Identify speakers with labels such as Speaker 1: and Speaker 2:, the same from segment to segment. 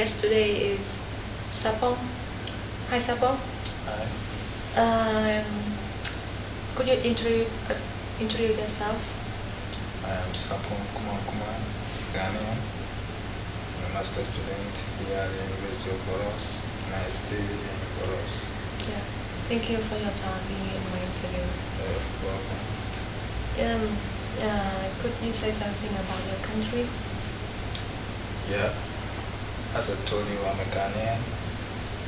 Speaker 1: guest today is Sarpong. Hi Sarpong.
Speaker 2: Hi.
Speaker 1: Could you introduce yourself?
Speaker 2: I am Sarpong Kumankumah, Ghanaian. I'm a master student here at the University of Boros, and I stay in Boros.
Speaker 1: Yeah. Thank you for your time being in my interview.
Speaker 2: Welcome.
Speaker 1: Could you say something about your country?
Speaker 2: Yeah. As I told you, I'm a Ghanaian.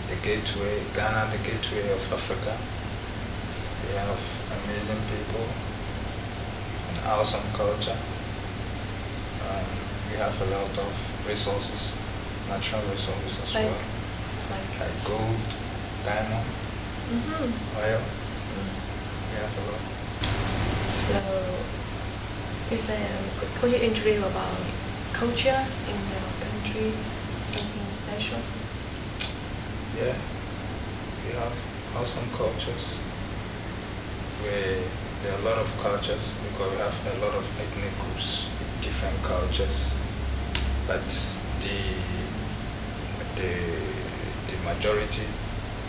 Speaker 2: Ghana, the gateway of Africa. We have amazing people, an awesome culture. We have a lot of resources, natural resources as well, like gold, diamond, oil. We have a lot.
Speaker 1: So, could you introduce about culture in your country? Something special?
Speaker 2: Yeah, we have awesome cultures. There are a lot of cultures because we have a lot of ethnic groups with different cultures. But the majority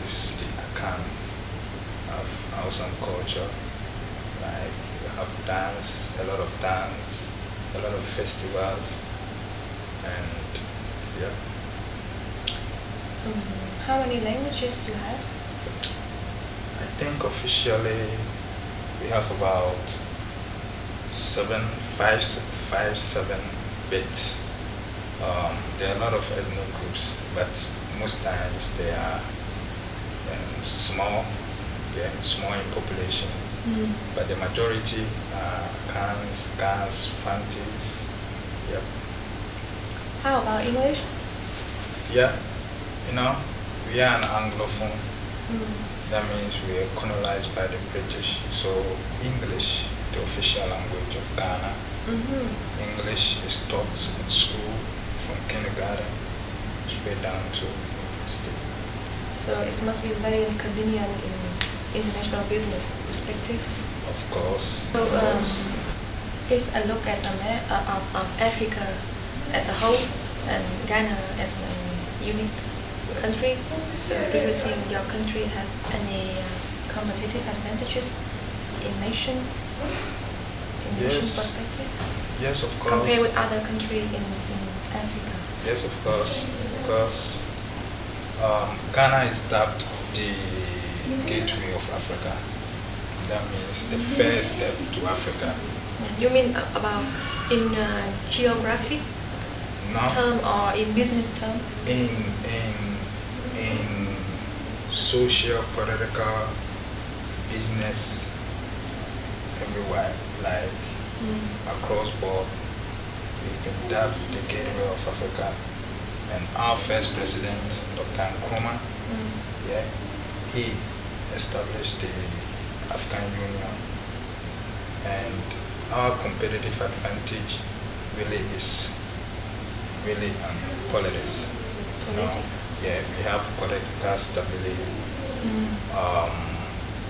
Speaker 2: is the Accountants of awesome culture. Like we have dance, a lot of festivals, and yeah.
Speaker 1: How many languages do you have?
Speaker 2: I think officially we have about 7 bits. There are a lot of ethnic groups, but most times they are small in population. But the majority are Khans, Ghans, Fantis. Yep.
Speaker 1: How about English?
Speaker 2: Yeah, we are an Anglophone. That means we are colonized by the British. So English, the official language of Ghana. English is taught at school from kindergarten straight down to university.
Speaker 1: So it must be very inconvenient in international business perspective.
Speaker 2: Of course.
Speaker 1: So if I look at Africa as a whole and Ghana as a unique country, so do you think your country have any competitive advantages in nation perspective?
Speaker 2: Yes, of course.
Speaker 1: Compared with other countries in Africa?
Speaker 2: Yes, of course. Because Ghana is dubbed the gateway of Africa. That means the first step to Africa.
Speaker 1: You mean about in geographic term or in business term?
Speaker 2: In social, political, business, everywhere, like across board, we've been dubbed the gateway of Africa. And our first president, Dr Nkrumah, he established the African Union, and our competitive advantage really is politics. We have political stability.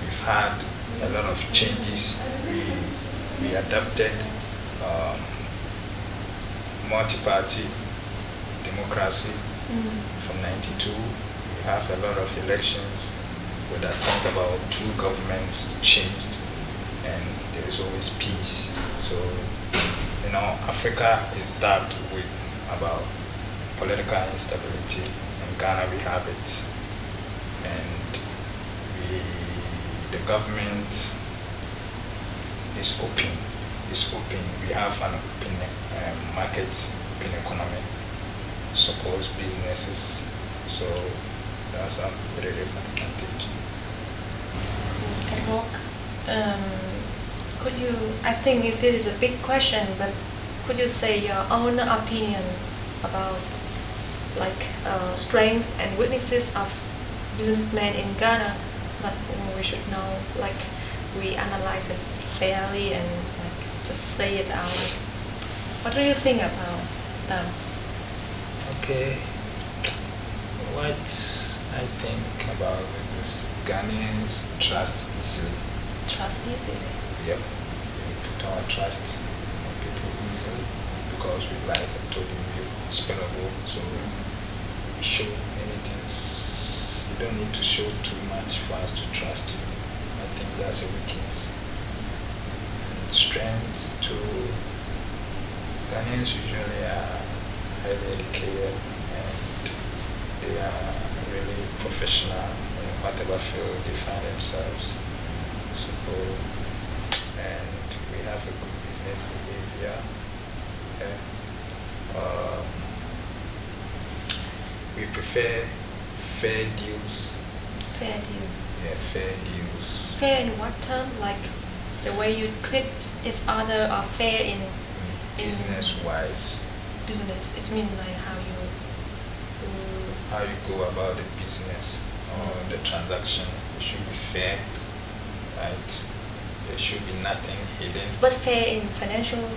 Speaker 2: We've had a lot of changes. We adopted multi-party democracy from '92. We have a lot of elections where I think about 2 governments changed, and there is always peace. So, Africa is dubbed with about political instability. In Ghana we have it, and the government is open. We have an open market, open economy, supports businesses. So that's a very big advantage.
Speaker 1: At work, I think if this is a big question, but could you say your own opinion about strengths and weaknesses of businessmen in Ghana that we should know, we analyze it fairly and just say it out? What do you think about them?
Speaker 2: Okay, what I think about it is Ghanaians trust easily.
Speaker 1: Trust easily?
Speaker 2: Yep, we put our trust on people easily because we, like I told you, we're spendable. So show many things. You don't need to show too much for us to trust you. I think that's a weakness. And strength to Ghanaians usually are highly educated and they are really professional in whatever field they find themselves. So, and we have a good business behavior. We prefer fair deals.
Speaker 1: Fair deal.
Speaker 2: Yeah, fair deals.
Speaker 1: Fair in what term? Like the way you treat each other, or fair in
Speaker 2: business-wise.
Speaker 1: Business. It means like how
Speaker 2: you go about the business or the transaction. It should be fair, right? There should be nothing hidden.
Speaker 1: But fair in financial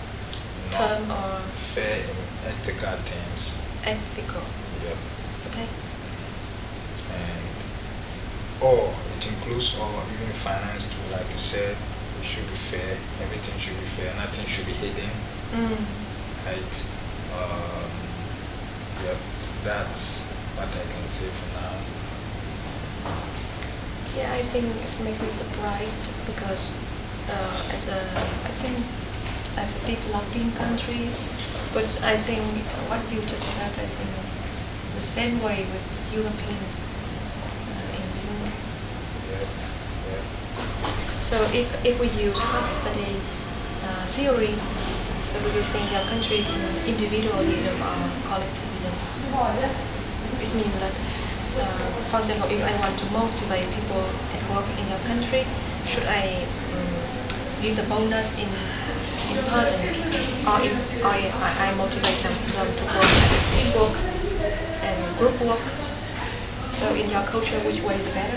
Speaker 1: term or
Speaker 2: fair in ethical terms.
Speaker 1: Ethical.
Speaker 2: Yep.
Speaker 1: Okay.
Speaker 2: And or it includes or even finance too, like you said, it should be fair. Everything should be fair. Nothing should be hidden. Right. Yep. That's what I can say for now.
Speaker 1: Yeah, I think it's make me surprised because as a developing country, but I think what you just said, I think is the same way with European in business.
Speaker 2: Yeah. Yeah.
Speaker 1: So if we use half-study theory, so do you think your country in individualism or collectivism? It means that, for example, if I want to motivate people at work in your country, should I give the bonus in person, or if I motivate them to work as teamwork and group work? So in your culture, which way is better?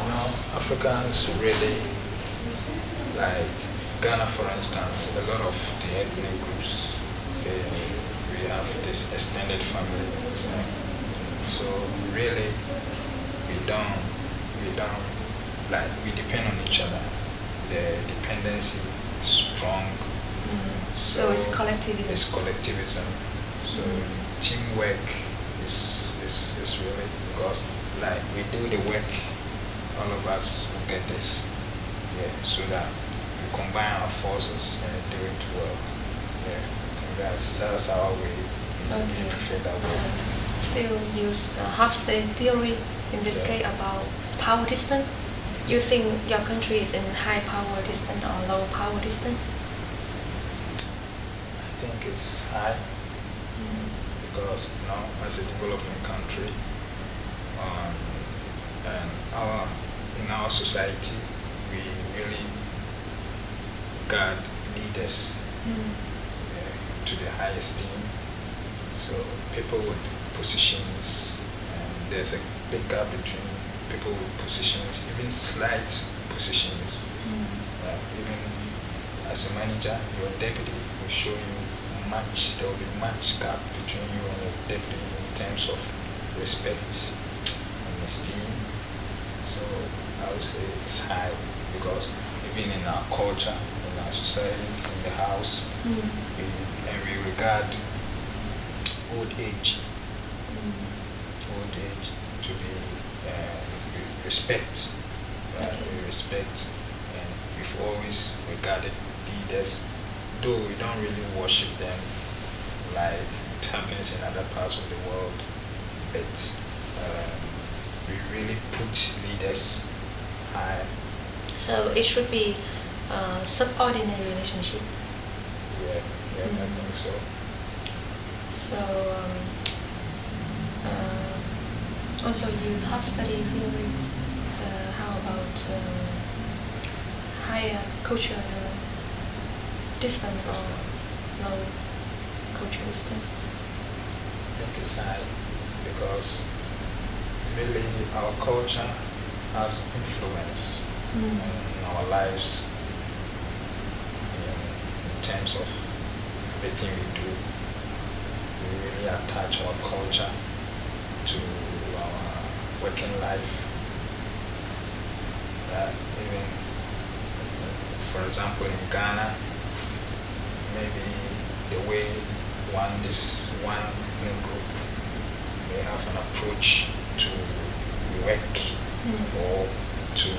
Speaker 2: Now, Africans really, like Ghana for instance, a lot of the ethnic groups, we have this extended family. So really, we don't like, we depend on each other. The dependency is strong.
Speaker 1: So it's collectivism.
Speaker 2: It's collectivism. So teamwork is really, because like we do the work, all of us will get this. Yeah, so that we combine our forces and do it well. Yeah, that's how we prefer that way.
Speaker 1: Still use half-study theory in this case about power distance. You think your country is in high power distance or low power distance?
Speaker 2: I think it's high because as a developing country, and in our society, we really regard leaders to the highest esteem. So people with positions, and there's a big gap between people with positions, even slight positions. Even as a manager, your deputy will show you much, there will be much gap between you and your deputy in terms of respect and esteem. So I would say it's high because even in our culture, in our society, in the house, we regard old age to be respect. We respect, and we've always regarded leaders, though we don't really worship them like it happens in other parts of the world, but we really put leaders high.
Speaker 1: So it should be a subordinate relationship.
Speaker 2: Yeah, I think so.
Speaker 1: So also you have studied theory. How about higher cultural distance or low cultural distance?
Speaker 2: I think it's high because really our culture has influence on our lives in terms of everything we do. We really attach our culture to our working life. Even, for example, in Ghana, maybe the way one ethnic group we have an approach to work or to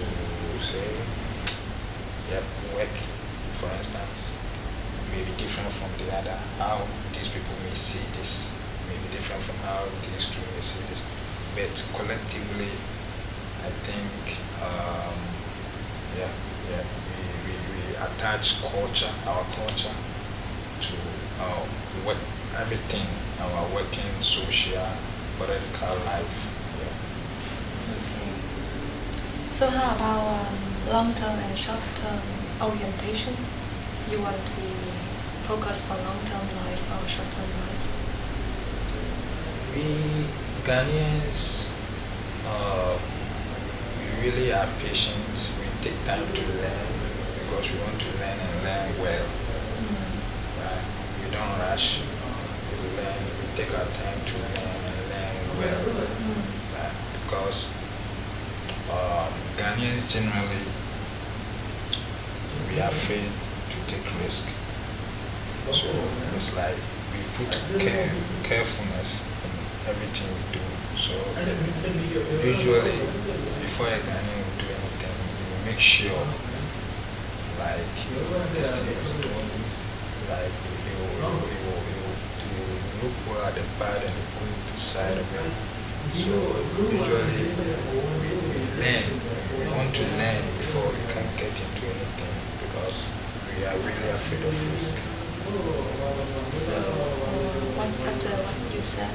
Speaker 2: say, work, for instance, may be different from the other. How these people may see this may be different from how these two may see this. But collectively, I think, we attach culture, our culture, to our work, everything, our working, social, political life. Yeah.
Speaker 1: Okay. So how about long-term and short-term orientation? You want to focus on long-term life or short-term life?
Speaker 2: We Ghanaians, we really are patient. We take time to learn because we want to learn and learn well. Right? We don't rush. We learn. We take our time to learn and learn well. Right? Because Ghanaians generally, we are afraid to take risk. So it's like we put carefulness in everything we do. So usually, before a Ghanaian will do anything, we make sure, like, this thing is doing, like, he will look well at the bad and the good side of it. So usually, we learn. We want to learn before we can get into anything because we are really afraid of risk.
Speaker 1: So, after what you said,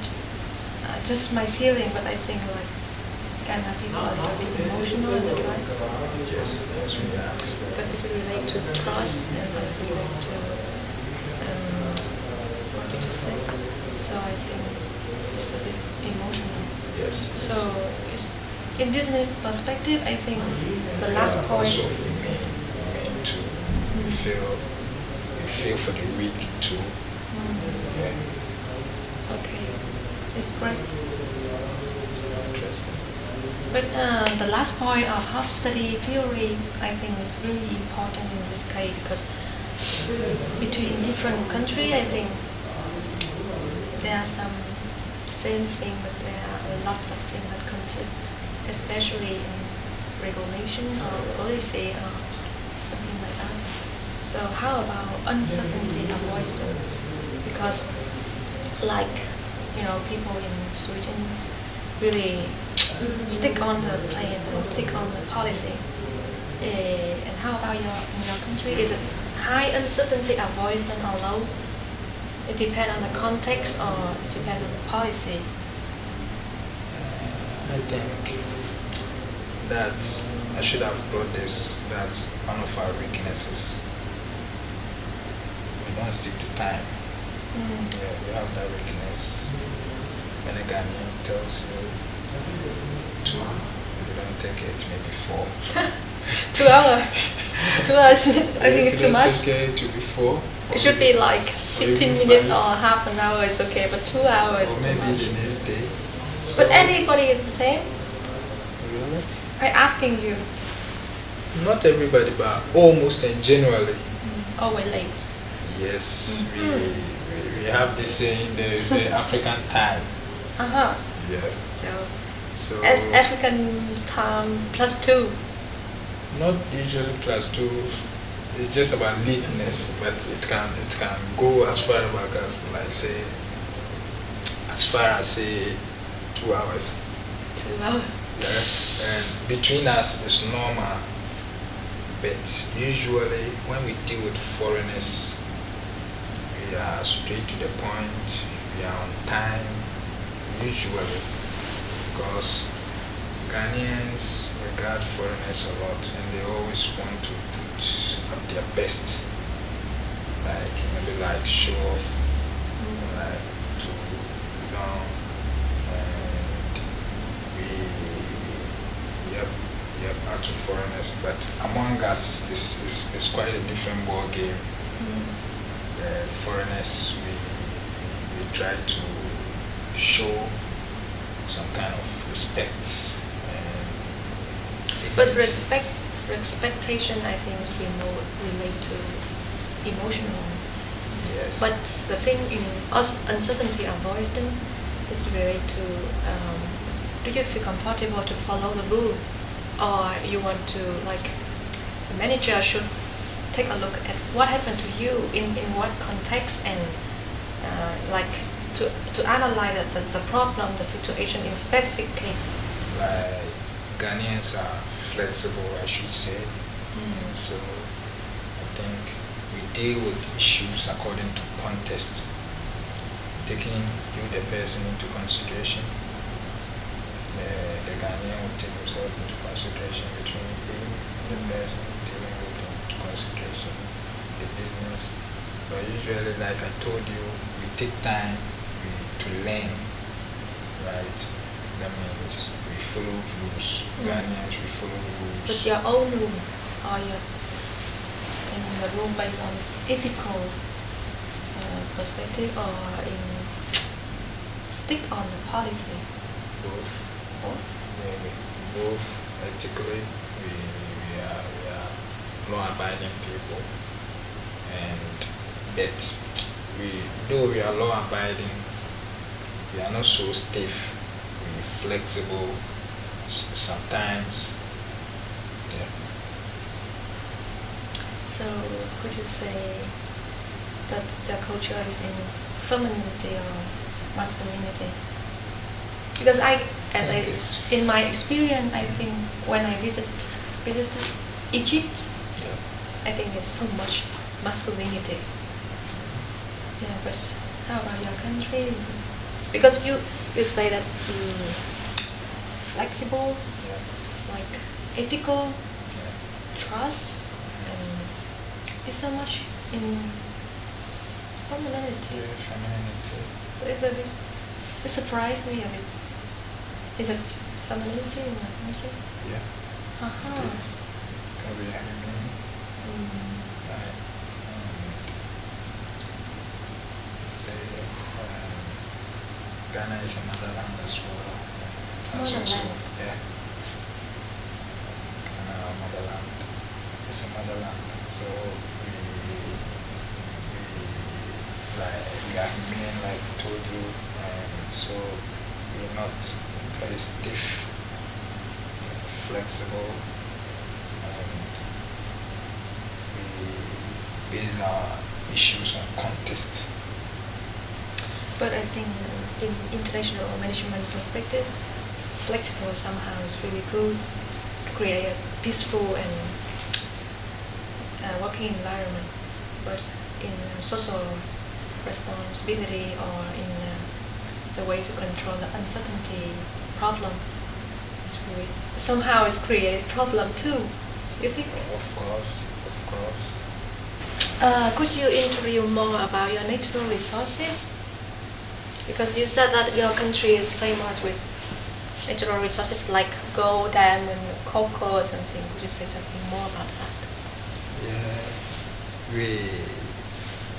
Speaker 1: just my feeling, but I think like Ghana people are a little bit emotional, is that right?
Speaker 2: Yes, we are.
Speaker 1: Because it's related to trust and like related to what did you say? So I think it's a bit emotional.
Speaker 2: Yes.
Speaker 1: So it's, in business perspective, I think the last point.
Speaker 2: Also, we mean to feel for the weak too. Yeah.
Speaker 1: Okay, it's great.
Speaker 2: Interesting.
Speaker 1: But the last point of half-study theory, I think, is really important in this case because between different countries, I think there are some same thing, but there are lots of things that conflict, especially in regulation or policy or something like that. So how about uncertainty avoidance? Because, like, people in Sweden really stick on the plan and stick on the policy. And how about in your country? Is it high uncertainty avoidance or low? It depends on the context or it depends on the policy?
Speaker 2: I think I should have brought this. That's one of our weaknesses. We don't stick to time. Yeah, we have that weakness. When a Ghanaian tells you 2, you don't take it, maybe 4.
Speaker 1: 2 hours. 2 hours. I think it's too much.
Speaker 2: If you don't take it, to be 4.
Speaker 1: It should be like 15 minutes or half an hour is okay, but 2 hours is
Speaker 2: or
Speaker 1: too
Speaker 2: maybe
Speaker 1: much.
Speaker 2: the next day. So
Speaker 1: But everybody is the same?
Speaker 2: really?
Speaker 1: I'm asking you.
Speaker 2: Not everybody, but almost and generally.
Speaker 1: Always late.
Speaker 2: Yes, we have this saying, there is an African time. Yeah. So
Speaker 1: As African time +2.
Speaker 2: not usually +2. It's just about lateness, but it can go as far back as, like, say, as far as, say, 2 hours.
Speaker 1: 2 hours.
Speaker 2: Yeah. And between us it's normal, but usually when we deal with foreigners, we are straight to the point. We are on time, usually, because Ghanaians regard foreigners a lot, and they always want to put up their best, like maybe like show off, like to and we are to foreigners, but among us it's quite a different ball game. Foreigners, we try to show some kind of respect.
Speaker 1: But expectation, I think, is relate to emotional.
Speaker 2: Yes.
Speaker 1: But the thing in us uncertainty avoidance It's really to, do you feel comfortable to follow the rule, or you want to, like, the manager should take a look at what happened to you in what context, and like to analyze the problem, the situation in specific case.
Speaker 2: Like Ghanaians are flexible, I should say. So I think we deal with issues according to context, taking you the person into consideration. The Ghanaian will take himself into consideration between being the person taking into consideration the business. But usually, like I told you, we take time to learn, right? That means we follow rules. Ghanaians, we follow rules.
Speaker 1: But your own rule, or your in the rule based on ethical perspective, or in stick on the policy?
Speaker 2: Both.
Speaker 1: Both?
Speaker 2: Both. Ethically, we are law-abiding people, and but though we are law-abiding, we are not so stiff. We're flexible sometimes. Yeah.
Speaker 1: So could you say that your culture is in femininity or masculinity? Because in my experience, I think when I visited Egypt, I think there's so much masculinity. Yeah, but how about your country? Because you say that flexible, like ethical, trust, and it's so much in femininity. So it surprised me a bit. Is it femininity in my country?
Speaker 2: Yeah.
Speaker 1: Uh-huh.
Speaker 2: Ghana is a motherland as well.
Speaker 1: Motherland?
Speaker 2: Yeah. Ghana, motherland. It's a motherland. So we are humane, like I told you, and so we're not very stiff, flexible, and we base our issues on context.
Speaker 1: But I think in international management perspective, flexible somehow is really good to create a peaceful and working environment. But in social responsibility, or in the way to control the uncertainty problem, it's really somehow it's create problem too. You think?
Speaker 2: Of course.
Speaker 1: Could you interview more about your natural resources? Because you said that your country is famous with natural resources like gold, diamond, cocoa, or something. Could you say something more about that?
Speaker 2: Yeah,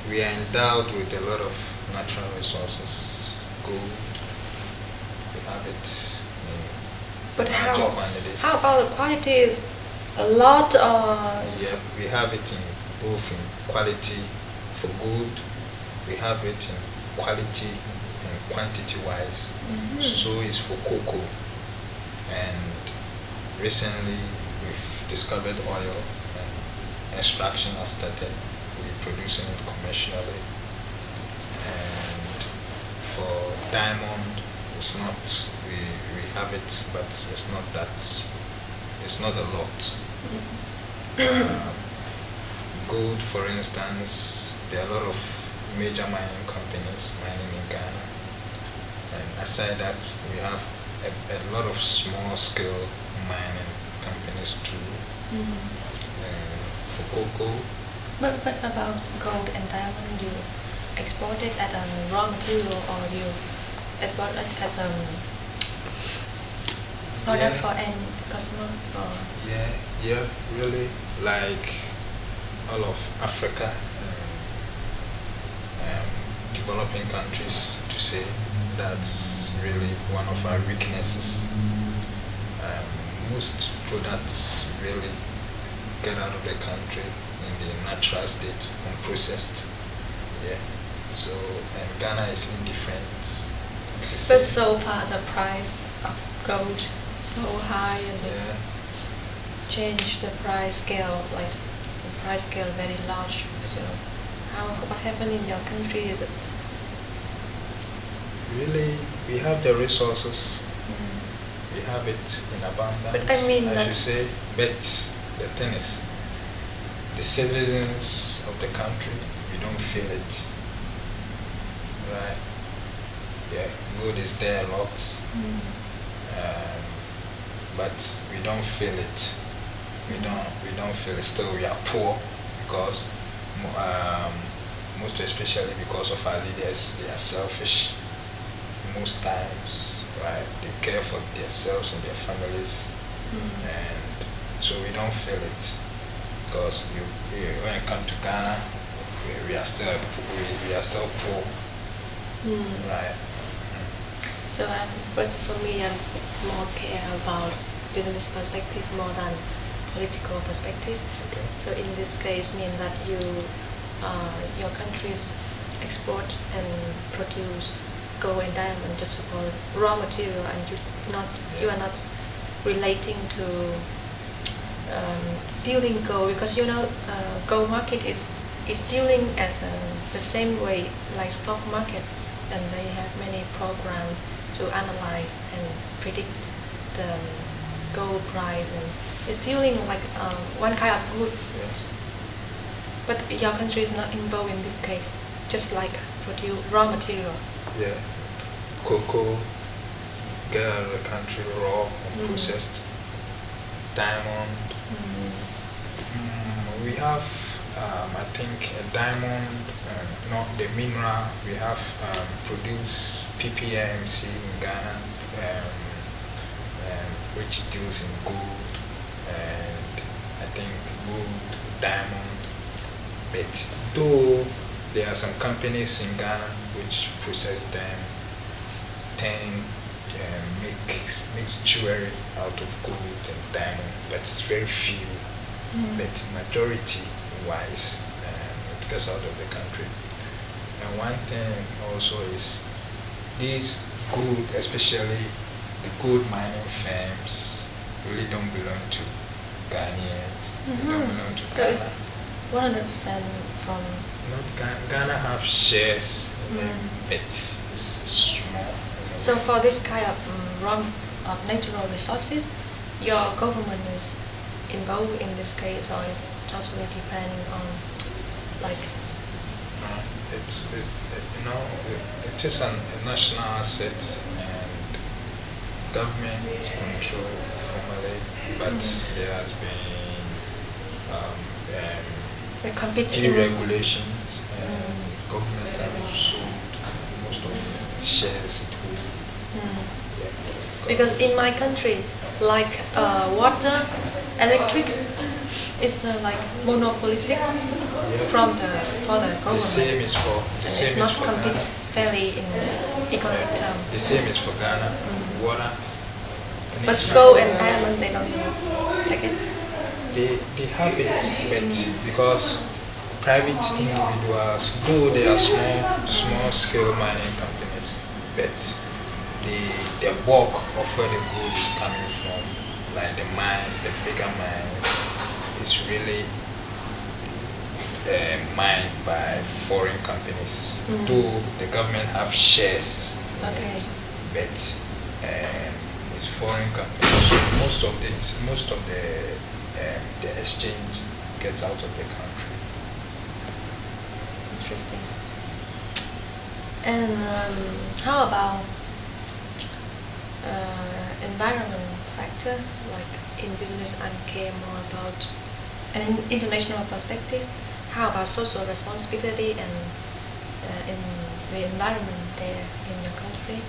Speaker 2: we are endowed with a lot of natural resources. Gold, we have it in
Speaker 1: but
Speaker 2: larger quantities.
Speaker 1: How about the quantities? A lot, or?
Speaker 2: Yeah, we have it in both in quality for gold. We have it in quality and quantity-wise. So is for cocoa. And recently we've discovered oil, and extraction has started. We're producing it commercially. And for diamond, it's not, we have it, but it's not a lot. Gold, for instance, there are a lot of major mining companies mining in Ghana, and aside that, we have a lot of small-scale mining companies too. For cocoa.
Speaker 1: But about gold and diamond, you export it as a raw material, or you export it as a product for end customer? Or?
Speaker 2: Yeah, really, like all of Africa, developing countries, to say that's really one of our weaknesses. Most products really get out of the country in the natural state, unprocessed. Yeah. So, and Ghana is indifferent.
Speaker 1: But so far the price of gold so high and it's changed the price scale, like the price scale very large. So what happened in your country? Is it
Speaker 2: really, we have the resources, we have it in abundance,
Speaker 1: but I mean
Speaker 2: as you say, but the thing is, the citizens of the country, we don't feel it, right? Yeah, good is there lots, but we don't feel it. We don't feel it. Still, we are poor because, most especially because of our leaders, they are selfish. Most times, right? They care for themselves and their families, and so we don't feel it because when it comes to Ghana, we are still poor, right?
Speaker 1: So, but for me, I'm more care about business perspective more than political perspective.
Speaker 2: Okay.
Speaker 1: So in this case, mean that your countries export and produce gold and diamond just for raw material, and you are not relating to dealing gold, because gold market is dealing as the same way like stock market, and they have many programs to analyze and predict the gold price, and it's dealing like one kind of good.
Speaker 2: Yes.
Speaker 1: But your country is not involved in this case, just like produce raw material.
Speaker 2: Yeah, cocoa, get out of the country raw and processed. Diamond. We have, I think, a diamond, not the mineral. We have produced PPMC in Ghana, which deals in gold, and I think gold, diamond. But though there are some companies in Ghana which process them, makes jewelry out of gold and diamond, but it's very few. But majority wise, it gets out of the country. And one thing also is these gold, especially the gold mining firms, really don't belong to Ghanaians. They don't belong to Ghana.
Speaker 1: So it's 100% from.
Speaker 2: Not Ghana have shares, but it's small.
Speaker 1: So for this kind of natural resources, your government is involved in this case, or is totally depending on like?
Speaker 2: It is a national asset, and government control formally, but there has been deregulations, and government have sold most of the shares it holds.
Speaker 1: Because in my country, like water, electric, is like monopolistic for the government.
Speaker 2: The same is for
Speaker 1: it's not compete fairly in economic terms.
Speaker 2: The same is for Ghana. Water.
Speaker 1: But gold and diamond, they don't take it.
Speaker 2: They have it, but because private individuals, though they are small scale mining companies, but the bulk of where the gold is coming from, like the mines, the bigger mines, is really mined by foreign companies. Though the government have shares in it, but it's foreign companies. So most of the exchange gets out of the country.
Speaker 1: Interesting. And how about environment factor? Like in business, I care more about an international perspective. How about social responsibility and in the environment there in your country?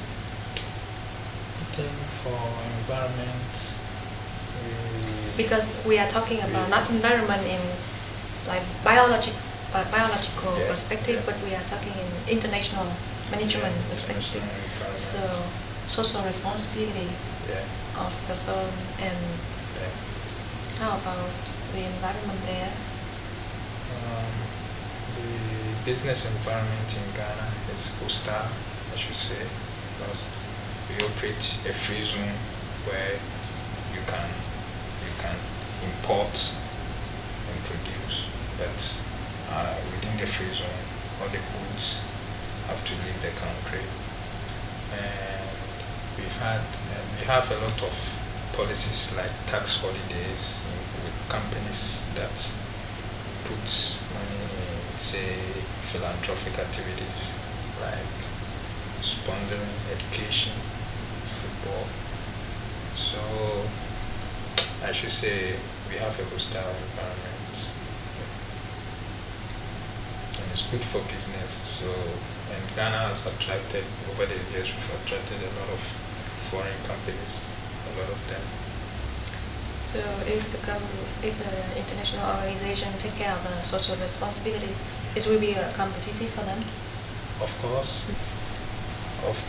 Speaker 2: I think for environment,
Speaker 1: because we are talking about not environment in like biological perspective, but we are talking in international management perspective. So social responsibility of the firm, and how about the environment there?
Speaker 2: The business environment in Ghana is hostile, I should say. because we operate a free zone where you can import and produce, but within the free zone, all the goods have to leave the country. And we have a lot of policies like tax holidays with companies that put money in, say, philanthropic activities like sponsoring education, football. So I should say we have a hostile environment, and it's good for business. So, and Ghana has attracted, over the years, we've attracted a lot of foreign companies, a lot of them.
Speaker 1: So if the international organization take care of the social responsibility, it will be competitive for them?
Speaker 2: Of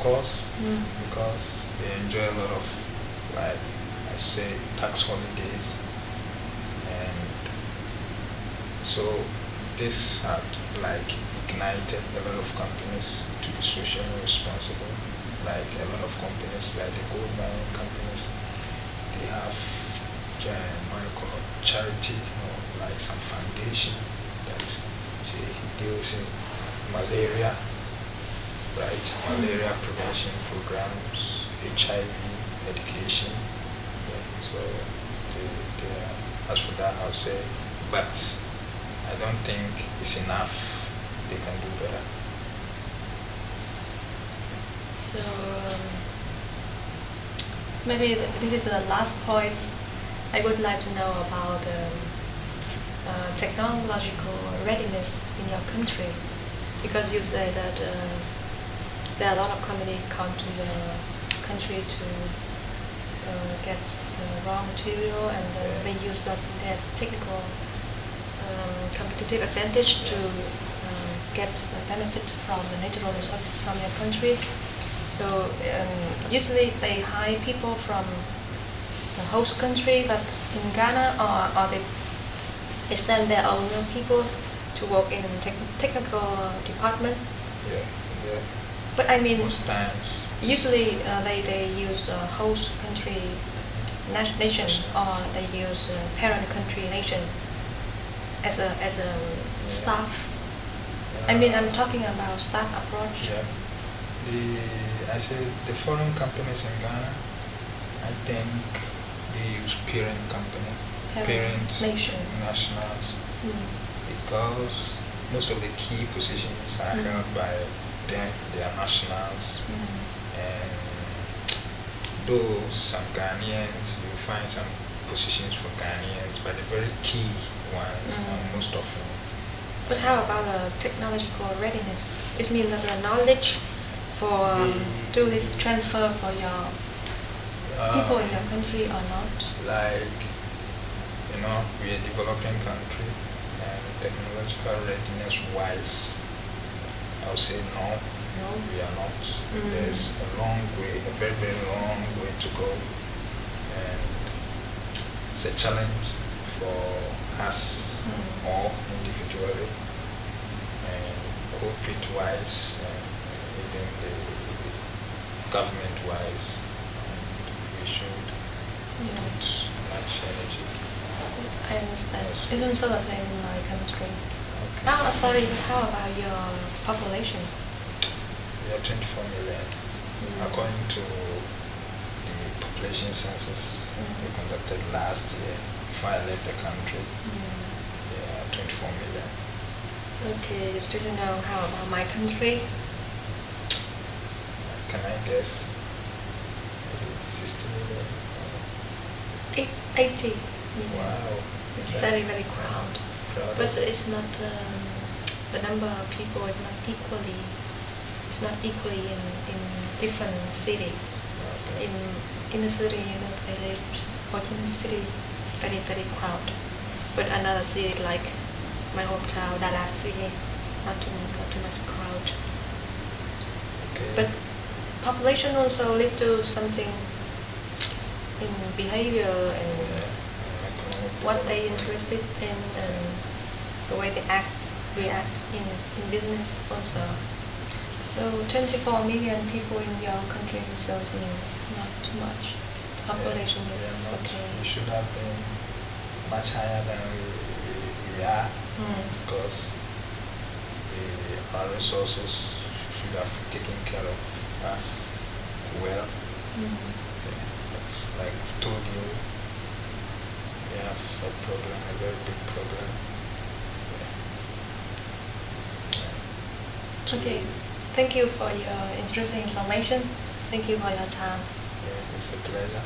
Speaker 2: course, because they enjoy a lot of, like I say, tax holidays, and so this had like ignited a lot of companies to be socially responsible. Like a lot of companies, like the gold mining companies, they have what you call charity, like some foundation that say deals in malaria, right? Malaria prevention programs, HIV education. So as for that, I'll say, but I don't think it's enough. They can do better.
Speaker 1: So maybe this is the last point. I would like to know about the technological readiness in your country, because you say that there are a lot of companies come to your country to get raw material, and they use their technical competitive advantage to get the benefit from the natural resources from your country. So usually they hire people from the host country, but in Ghana, or they send their own people to work in technical department.
Speaker 2: Yeah.
Speaker 1: But I mean,
Speaker 2: most times
Speaker 1: usually they use a host country nation, or they use a parent country nation as a staff. I mean, I'm talking about staff approach.
Speaker 2: Yeah. I say the foreign companies in Ghana, I think they use parent company, parent nationals, because most of the key positions are held by them, their nationals. And though some Ghanaians, you find some positions for Ghanaians, but the very key ones are most often.
Speaker 1: But how about the technological readiness? It means that the knowledge for do this transfer for your people in your country or not? Like,
Speaker 2: we're a developing country, and technological readiness wise, I would say no, we are not. There's a long way, a very, very long way to go, and it's a challenge for us all individually and corporate wise, and even the government wise. We should put much energy.
Speaker 1: I understand. It's also the same in my country.
Speaker 2: Okay.
Speaker 1: Now, sorry, but how about your population?
Speaker 2: We are 24 million. According to the population census we conducted last year, before I left the country, we are 24 million.
Speaker 1: Okay, you still don't know how about my country?
Speaker 2: Can I guess? Maybe 60 million?
Speaker 1: 80.
Speaker 2: Wow.
Speaker 1: It's very, very crowded. But it's not, the number of people is not equally, it's not equally in different city.
Speaker 2: Okay.
Speaker 1: In the city that I lived, Ho Chi Minh City, it's very, very crowded. But another city like my hometown, Dallas City, not too much crowd.
Speaker 2: Okay.
Speaker 1: But population also leads to something in behavior and what they interested in, and the way they react in business also. So 24 million people in your country, so it's not too much. The population is okay.
Speaker 2: We should have been much higher than we are, because our resources should have taken care of us well. It's like I've told you, we have a problem, a very big problem.
Speaker 1: Okay, thank you for your interesting information. Thank you for your time.
Speaker 2: Yeah, it's a pleasure.